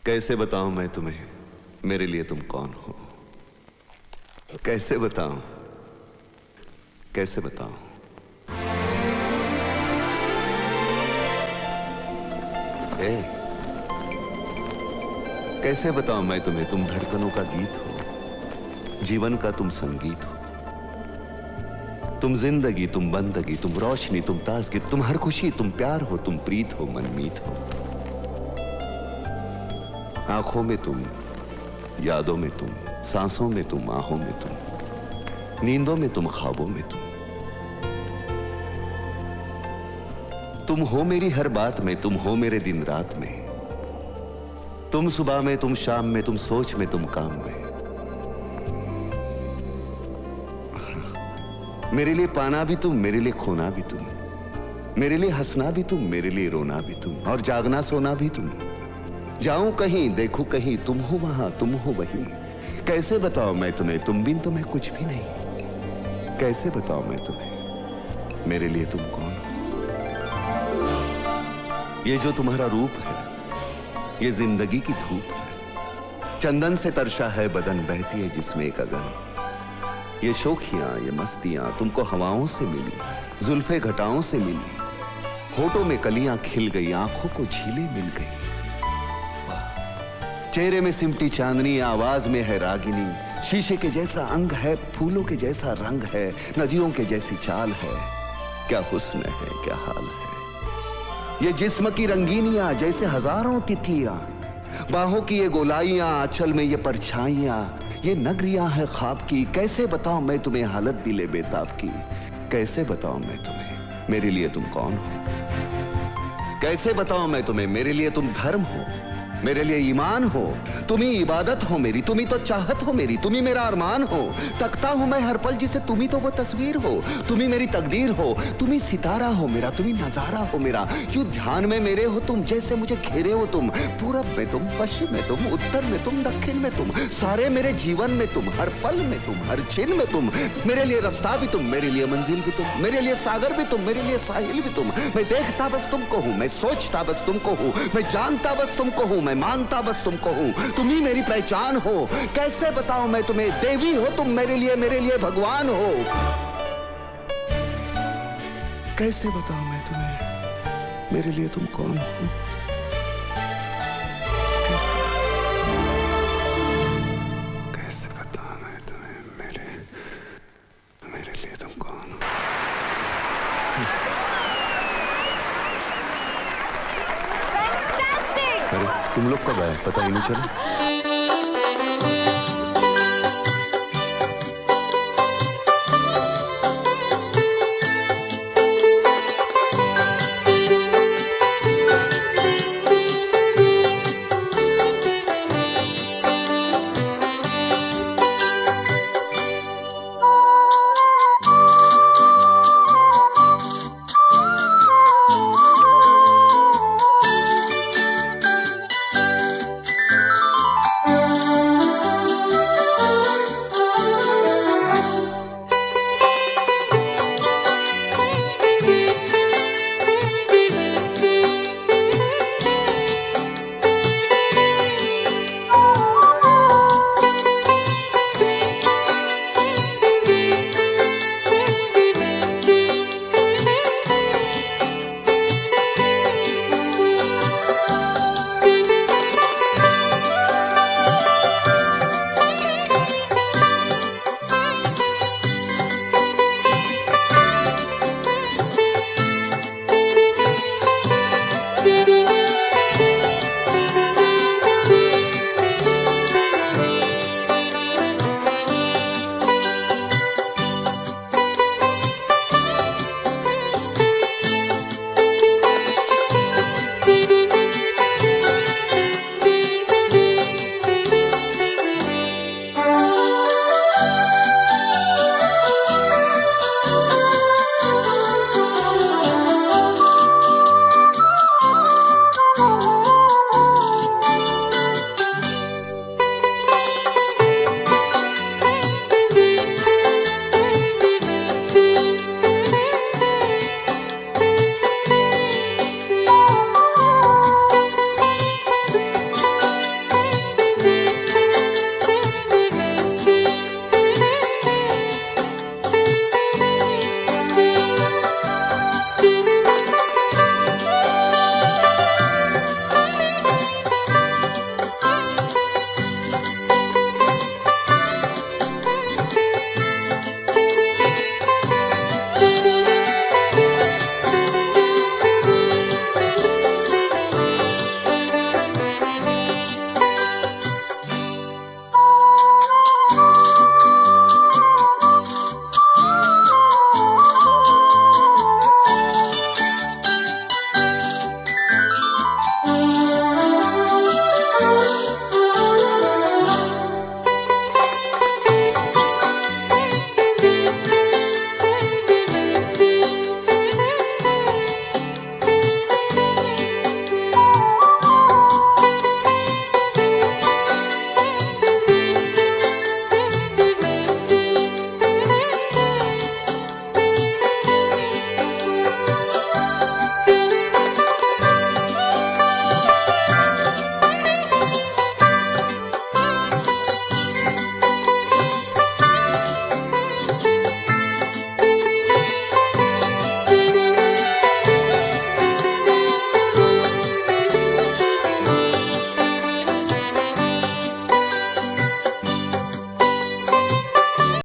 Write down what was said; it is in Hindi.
कैसे बताऊं मैं तुम्हें मेरे लिए तुम कौन हो? कैसे बताऊं, कैसे बताऊं? कैसे बताऊं मैं तुम्हें? तुम धड़कनों का गीत हो, जीवन का तुम संगीत हो, तुम जिंदगी, तुम बंदगी, तुम रोशनी, तुम ताजगी, तुम हर खुशी, तुम प्यार हो, तुम प्रीत हो, मनमीत हो। आंखों में तुम, यादों में तुम, सांसों में तुम, आहों में तुम, नींदों में तुम, ख्वाबों में तुम हो मेरी हर बात में, तुम हो मेरे दिन रात में, तुम सुबह में, तुम शाम में, तुम सोच में, तुम काम में। मेरे लिए पाना भी तुम, मेरे लिए खोना भी तुम, मेरे लिए हंसना भी तुम, मेरे लिए रोना भी तुम, और जागना सोना भी तुम। जाऊं कहीं, देखूं कहीं, तुम हो वहां, तुम हो वहीं। कैसे बताऊं मैं तुम्हें, तुम बिन तो मैं कुछ भी नहीं। कैसे बताऊं मैं तुम्हें मेरे लिए तुम कौन हो? ये जो तुम्हारा रूप है, ये जिंदगी की धूप है, चंदन से तरशा है बदन, बहती है जिसमें एक अगन। ये शोखियां, ये मस्तियां तुमको हवाओं से मिली, जुल्फे घटाओं से मिली, होठों में कलियां खिल गई, आंखों को झीलें मिल गई। चेहरे में सिमटी चांदनी, आवाज में है रागिनी, शीशे के जैसा अंग है, फूलों के जैसा रंग है, नदियों के जैसी चाल है। क्या हुस्न है, क्या हाल है। ये जिस्म की रंगीनियां जैसे हजारों तितलियां, बाहों की ये गोलाइयां, आंचल में ये परछाइयां, ये नगरियां है ख्वाब की। कैसे बताऊं मैं तुम्हें हालत दिले बेताब की? कैसे बताऊं मैं तुम्हें मेरे लिए तुम कौन हो? कैसे बताऊं मैं तुम्हें मेरे लिए तुम धर्म हो, मेरे लिए ईमान हो, तुम ही इबादत हो मेरी, तुम ही तो चाहत हो मेरी, तुम ही मेरा अरमान हो। तकता हूं मैं हर पल जिसे, तुम ही तो वो तस्वीर हो, तुम ही मेरी तकदीर हो, तुम ही सितारा हो मेरा, तुम ही नजारा हो मेरा। यूं ध्यान में मेरे हो तुम, जैसे मुझे घेरे हो तुम। पूरब में तुम, पश्चिम में तुम, उत्तर में तुम, दक्षिण में तुम, सारे मेरे जीवन में तुम, हर पल में तुम, हर छिन में तुम। मेरे लिए रास्ता भी तुम, मेरे लिए मंजिल भी तुम, मेरे लिए सागर भी तुम, मेरे लिए साहिल भी तुम। मैं देखता बस तुमको हूं, मैं सोचता बस तुमको हूं, मैं जानता बस तुमको हूं, मैं मानता बस तुमको हूं। तुम ही मेरी पहचान हो। कैसे बताऊं मैं तुम्हें, देवी हो तुम मेरे लिए भगवान हो। कैसे बताऊं मैं तुम्हें मेरे लिए तुम कौन हो? कैसे बताऊं मैं तुम्हें मेरे लिए तुम कौन हो? अरे तुम लोग कब आए, पता ही नहीं चला।